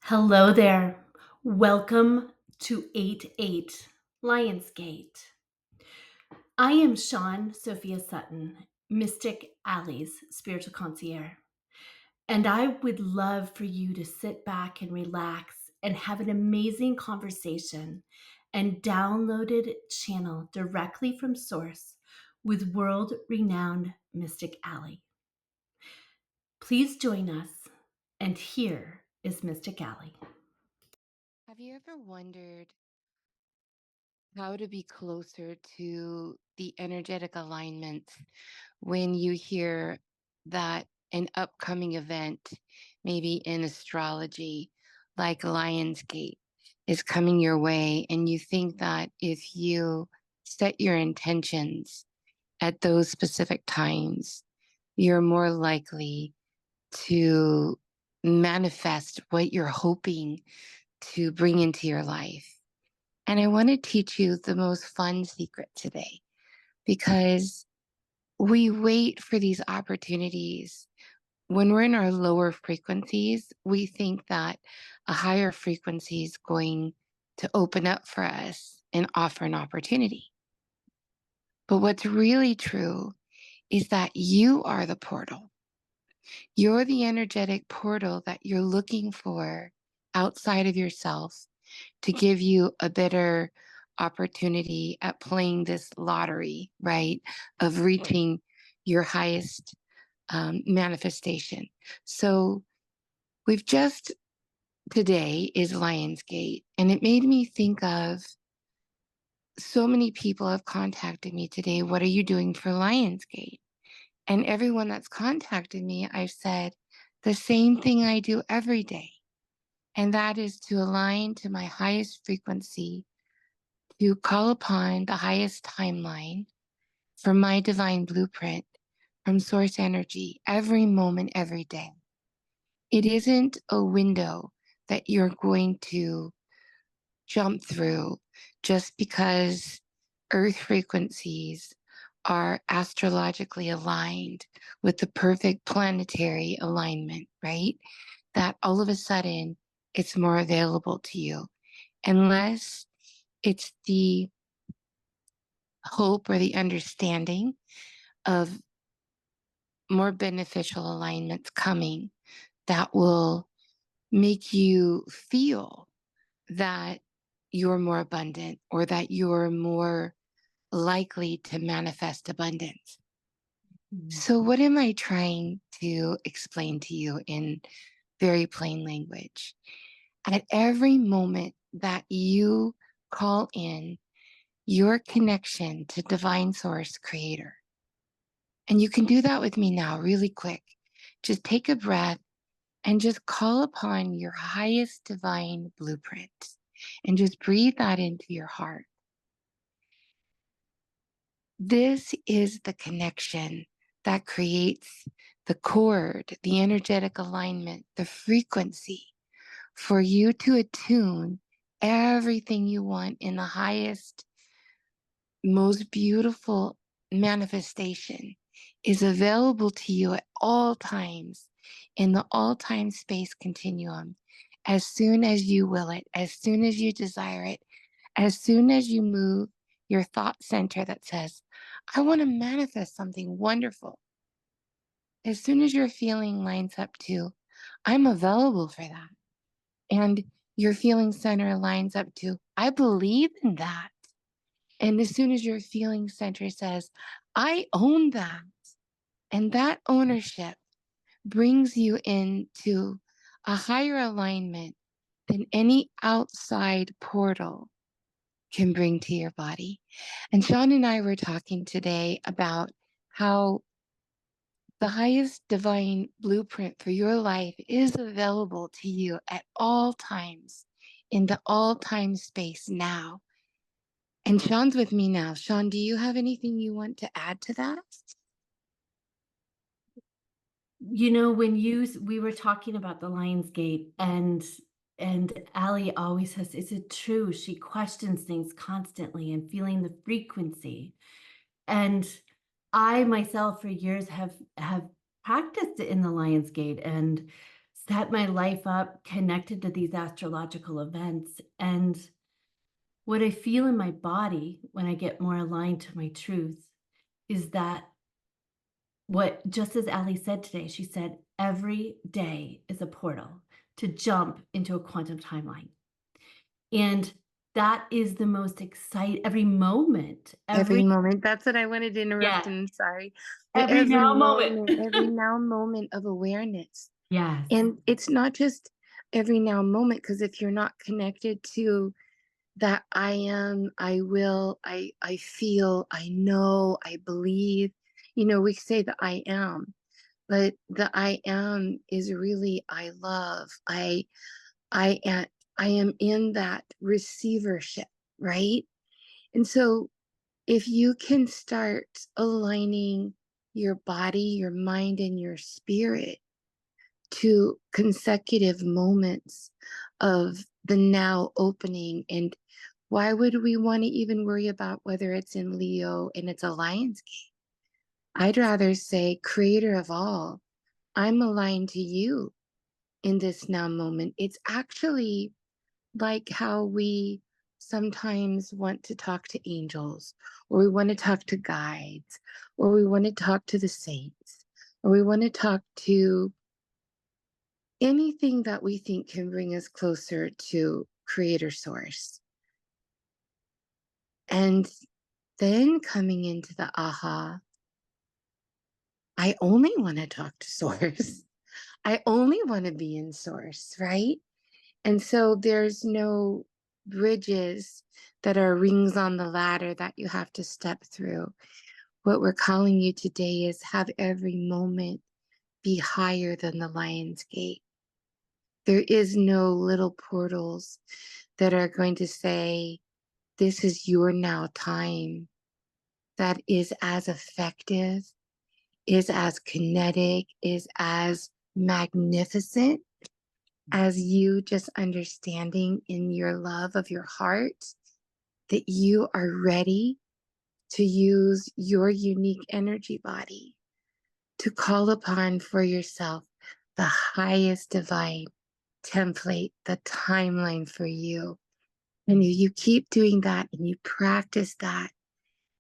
Hello there. Welcome to 8-8 Lionsgate. I am Shawn Sophia Sutton, Mystic Alley's spiritual concierge, and I would love for you to sit back and relax and have an amazing conversation and downloaded channel directly from source with world-renowned Mystic Alley. Please join us, and here is Mystic Alley. Have you ever wondered how to be closer to the energetic alignments when you hear that an upcoming event, maybe in astrology, like Lionsgate, is coming your way, and you think that if you set your intentions at those specific times, you're more likely to manifest what you're hoping to bring into your life? And I want to teach you the most fun secret today because we wait for these opportunities. When we're in our lower frequencies, we think that a higher frequency is going to open up for us and offer an opportunity. But what's really true is that you are the portal. You're the energetic portal that you're looking for outside of yourself to give you a better opportunity at playing this lottery, right? Of reaching your highest manifestation. So we've just today is Lionsgate, and it made me think of so many people have contacted me today. What are you doing for Lionsgate? And everyone that's contacted me, I've said the same thing I do every day. And that is to align to my highest frequency, to call upon the highest timeline for my divine blueprint from source energy every moment, every day. It isn't a window that you're going to jump through just because earth frequencies are astrologically aligned with the perfect planetary alignment, right? That all of a sudden it's more available to you, unless it's the hope or the understanding of more beneficial alignments coming that will make you feel that you're more abundant or that you're more likely to manifest abundance. So, what am I trying to explain to you in very plain language? At every moment that you call in your connection to divine source creator, and you can do that with me now, really quick. Just take a breath and just call upon your highest divine blueprint and just breathe that into your heart. This is the connection that creates the chord, the energetic alignment, the frequency for you to attune everything you want in the highest, most beautiful manifestation is available to you at all times in the all time space continuum. As soon as you will it, as soon as you desire it, as soon as you move your thought center that says, I want to manifest something wonderful. As soon as your feeling lines up to, I'm available for that. And your feeling center lines up to, I believe in that. And as soon as your feeling center says, I own that, and that ownership brings you into a higher alignment than any outside portal can bring to your body. And Shawn and I were talking today about how the highest divine blueprint for your life is available to you at all times in the all time space now. And Shawn's with me now. Shawn, do you have anything you want to add to that? We were talking about the Lionsgate, and Allie always says, "Is it true?" She questions things constantly and feeling the frequency. And I myself for years have practiced in the Lionsgate and set my life up connected to these astrological events. And what I feel in my body when I get more aligned to my truth is that what just as Ali said today, she said, every day is a portal to jump into a quantum timeline. And that is the most exciting every moment, Every moment. That's what I wanted to yeah, interrupt and sorry. The every now moment. every now moment of awareness. Yes. And it's not just every now moment, because if you're not connected to that I am, I will, I feel, I know, I believe, we say the I am, but the I am is really I love. I am I am in that receivership, right? And so if you can start aligning your body, your mind, and your spirit to consecutive moments of the now opening, and why would we want to even worry about whether it's in Leo and it's a Lion's gate? I'd rather say, Creator of all, I'm aligned to you in this now moment. It's actually like how we sometimes want to talk to angels, or we want to talk to guides, or we want to talk to the saints, or we want to talk to anything that we think can bring us closer to Creator Source. And then coming into the aha, I only want to talk to Source. I only want to be in Source, right? And so there's no bridges that are rings on the ladder that you have to step through. What we're calling you today is have every moment be higher than the Lion's Gate. There is no little portals that are going to say, this is your now time. That is as effective, is as kinetic, is as magnificent as you just understanding in your love of your heart that you are ready to use your unique energy body to call upon for yourself the highest divine template, the timeline for you. And if you keep doing that and you practice that,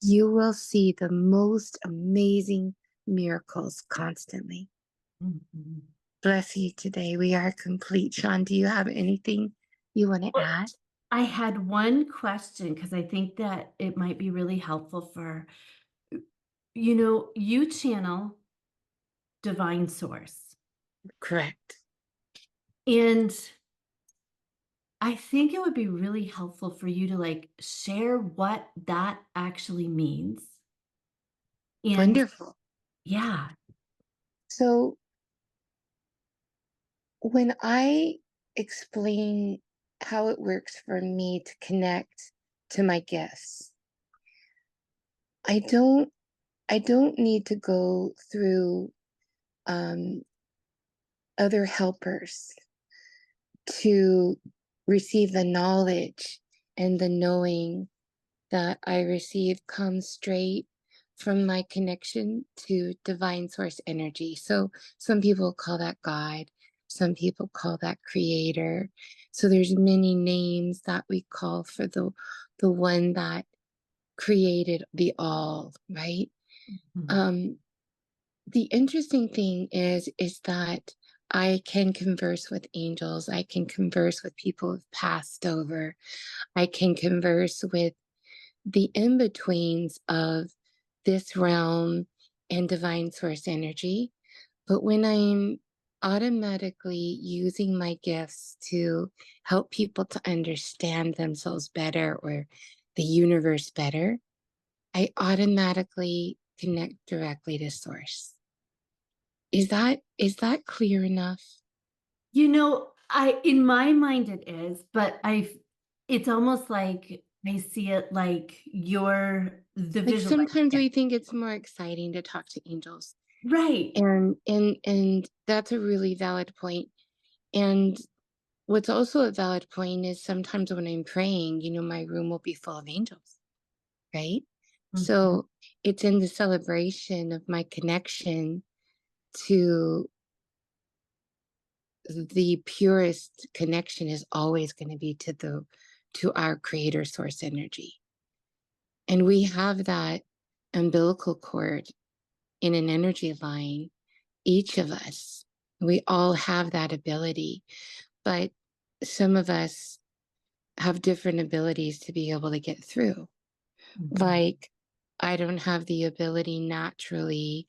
you will see the most amazing miracles constantly. Mhm. Bless you today. We are complete. Shawn, do you have anything you want to Well, add? I had one question because I think that it might be really helpful for you channel divine source. Correct. And I think it would be really helpful for you to like share what that actually means. And Wonderful. yeah. So when I explain how it works for me to connect to my gifts, I don't I don't need to go through um, other helpers to receive the knowledge and the knowing that I receive comes straight from my connection to divine source energy. So some people call that God, some people call that creator. So there's many names that we call for the one that created the all, right? Mhm. Um, the interesting thing is that I can converse with angels. I can converse with people who've passed over. I can converse with the in-betweens of this realm and divine source energy. But when I'm automatically using my gifts to help people to understand themselves better or the universe better, I automatically connect directly to source. Is that clear enough? I in my mind it is, but it's almost like I see it like you're the Like visualizer. sometimes Yeah. we think it's more exciting to talk to angels. Right. And that's a really valid point. And what's also a valid point is sometimes when I'm praying, my room will be full of angels, right? Mhm. So it's in the celebration of my connection to the purest connection is always going to be to our creator source energy. And we have that umbilical cord in an energy line, each of us. We all have that ability, but some of us have different abilities to be able to get through. Like, I don't have the ability naturally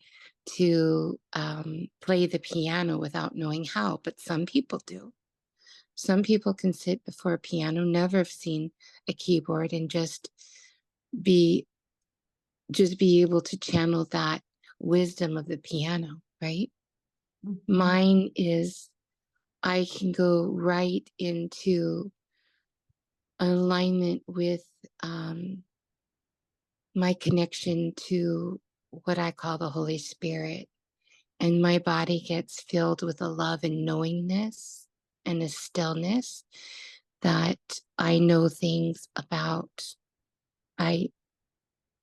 to play the piano without knowing how, but some people do. Some people can sit before a piano, never have seen a keyboard, and be be able to channel that wisdom of the piano, right? Mine is I can go right into alignment with my connection to what I call the Holy Spirit. And my body gets filled with a love and knowingness and a stillness that I know things about. I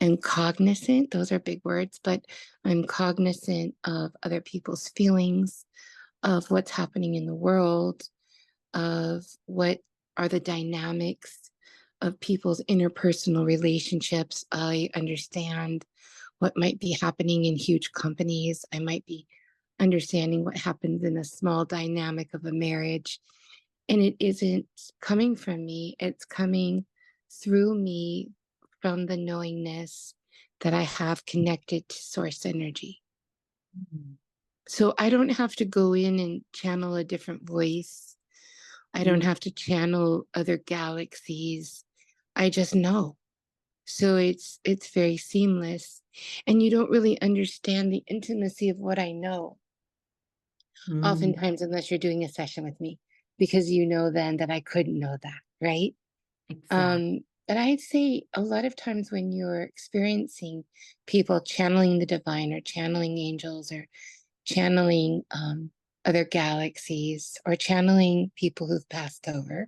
am cognizant, those are big words, but I'm cognizant of other people's feelings, of what's happening in the world, of what are the dynamics of people's interpersonal relationships. I understand what might be happening in huge companies. I might be understanding what happens in a small dynamic of a marriage. And it isn't coming from me, it's coming through me from the knowingness that I have connected to source energy. So I don't have to go in and channel a different voice. I don't have to channel other galaxies. I just know. So it's very seamless. And you don't really understand the intimacy of what I know, oftentimes, unless you're doing a session with me, because you know then that I couldn't know that, right? But I'd say a lot of times when you're experiencing people channeling the divine or channeling angels or channeling other galaxies or channeling people who've passed over,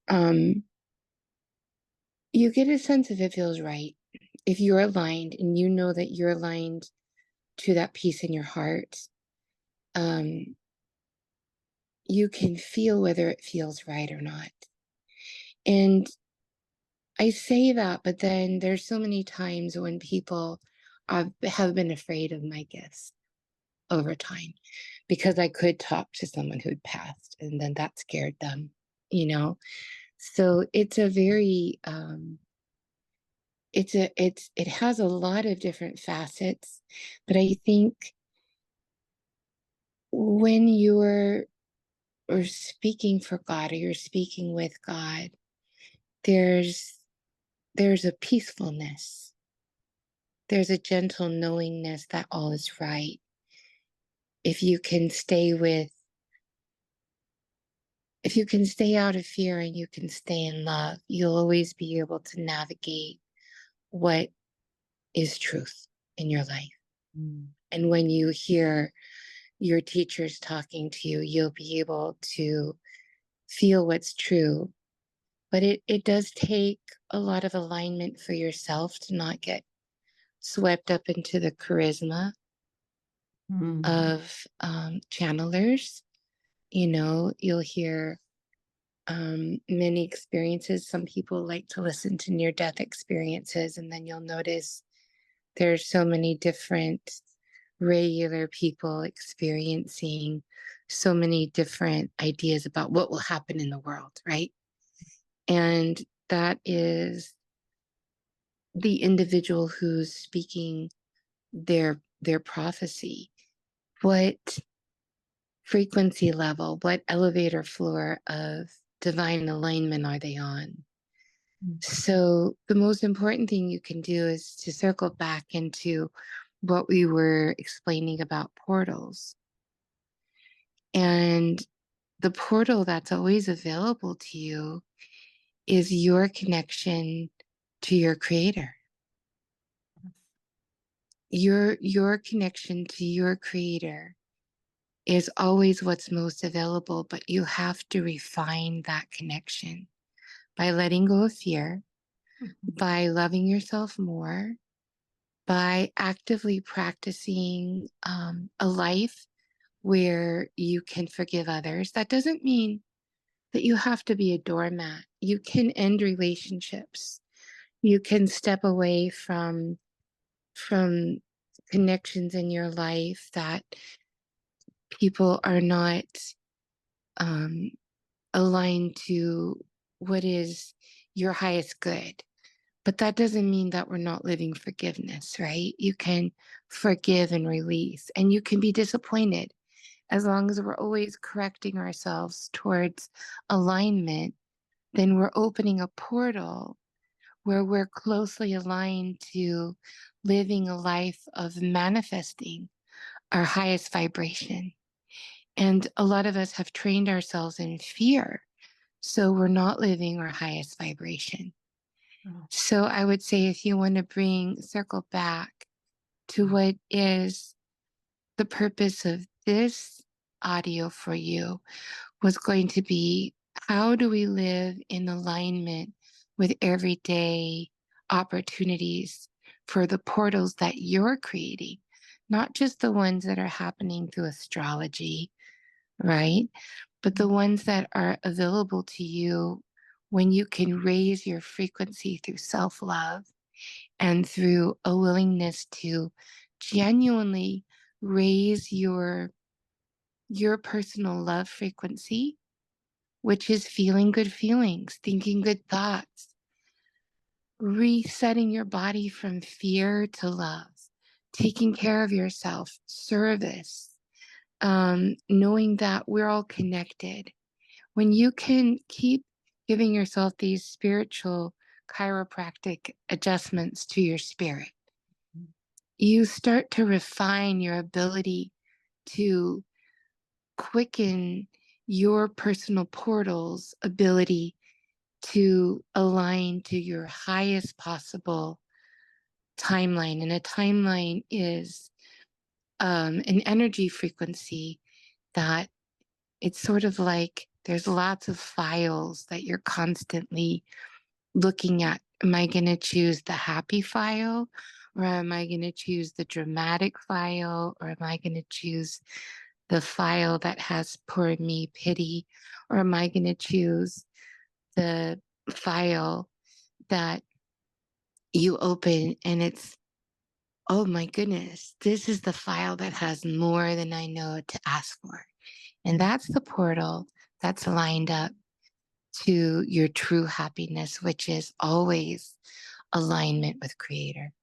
um, you get a sense if it feels right. If you're aligned and you know that you're aligned to that peace in your heart, um, you can feel whether it feels right or not. And I say that, but then there's so many times when people have been afraid of my gifts over time because I could talk to someone who'd passed and then that scared them, you know? So it's a very, it has a lot of different facets, but I think when you're or speaking for God or you're speaking with God, there's there's a peacefulness. There's a gentle knowingness that all is right. If you can stay with if you can stay out of fear and you can stay in love, you'll always be able to navigate what is truth in your life. And when you hear your teachers talking to you, you'll be able to feel what's true. But it does take a lot of alignment for yourself to not get swept up into the charisma of channelers. You know, you'll hear many experiences. Some people like to listen to near death experiences, and then you'll notice there's so many different regular people experiencing so many different ideas about what will happen in the world, right? And that is the individual who's speaking their prophecy. What frequency level, what elevator floor of divine alignment are they on? So the most important thing you can do is to circle back into what we were explaining about portals. And the portal that's always available to you is your connection to your creator. Your connection to your creator is always what's most available, but you have to refine that connection by letting go of fear, by loving yourself more, by actively practicing a life where you can forgive others. That doesn't mean that you have to be a doormat. You can end relationships. You can step away from connections in your life that people are not um, aligned to what is your highest good. But that doesn't mean that we're not living forgiveness, right? You can forgive and release, and you can be disappointed as long as we're always correcting ourselves towards alignment. Then we're opening a portal where we're closely aligned to living a life of manifesting our highest vibration. And a lot of us have trained ourselves in fear. So we're not living our highest vibration. Oh, So I would say if you want to circle back to wow. what is the purpose of this audio for you, was going to be, how do we live in alignment with everyday opportunities for the portals that you're creating, not just the ones that are happening through astrology, right? But the ones that are available to you when you can raise your frequency through self love and through a willingness to genuinely raise your personal love frequency, which is feeling good feelings, thinking good thoughts, resetting your body from fear to love, taking care of yourself, service, knowing that we're all connected. When you can keep giving yourself these spiritual chiropractic adjustments to your spirit, you start to refine your ability to quicken your personal portal's ability to align to your highest possible timeline. And a timeline is an energy frequency that it's sort of like there's lots of files that you're constantly looking at. Am I going to choose the happy file? Or am I going to choose the dramatic file? Or am I going to choose the file that has poor me pity? Or am I going to choose the file that you open and it's, oh my goodness, this is the file that has more than I know to ask for. And that's the portal that's lined up to your true happiness, which is always alignment with Creator.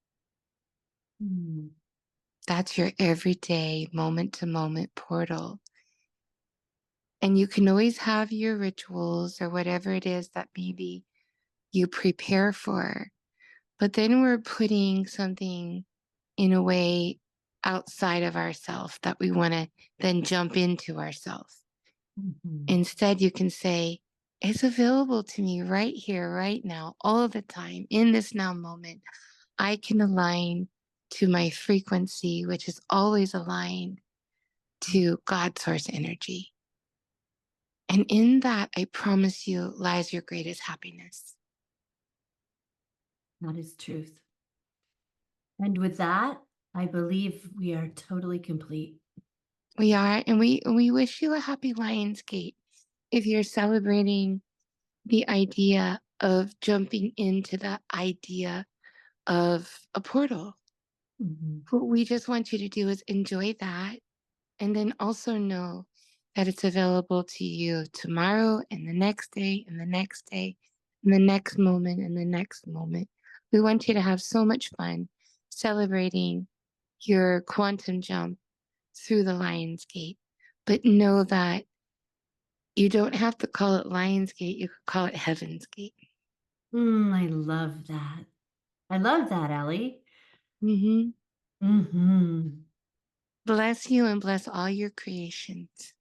Mm. That's your everyday moment to moment portal. And you can always have your rituals or whatever it is that maybe you prepare for. But then we're putting something in a way outside of ourselves that we want to then jump into ourselves. Mhm. Instead, you can say, it's available to me right here, right now, all the time, in this now moment. I can align to my frequency, which is always aligned to God source energy. And in that, I promise you, lies your greatest happiness. That is truth. And with that, I believe we are totally complete. We are, and we wish you a happy Lionsgate. If you're celebrating the idea of jumping into the idea of a portal, Mhm. what we just want you to do is enjoy that. And then also know that it's available to you tomorrow and the next day and the next day and the next moment and the next moment. We want you to have so much fun celebrating your quantum jump through the Lion's Gate. But know that you don't have to call it Lion's Gate, you could call it Heaven's Gate. I love that. I love that, Ellie. Hmm. Mhm. Bless you and bless all your creations.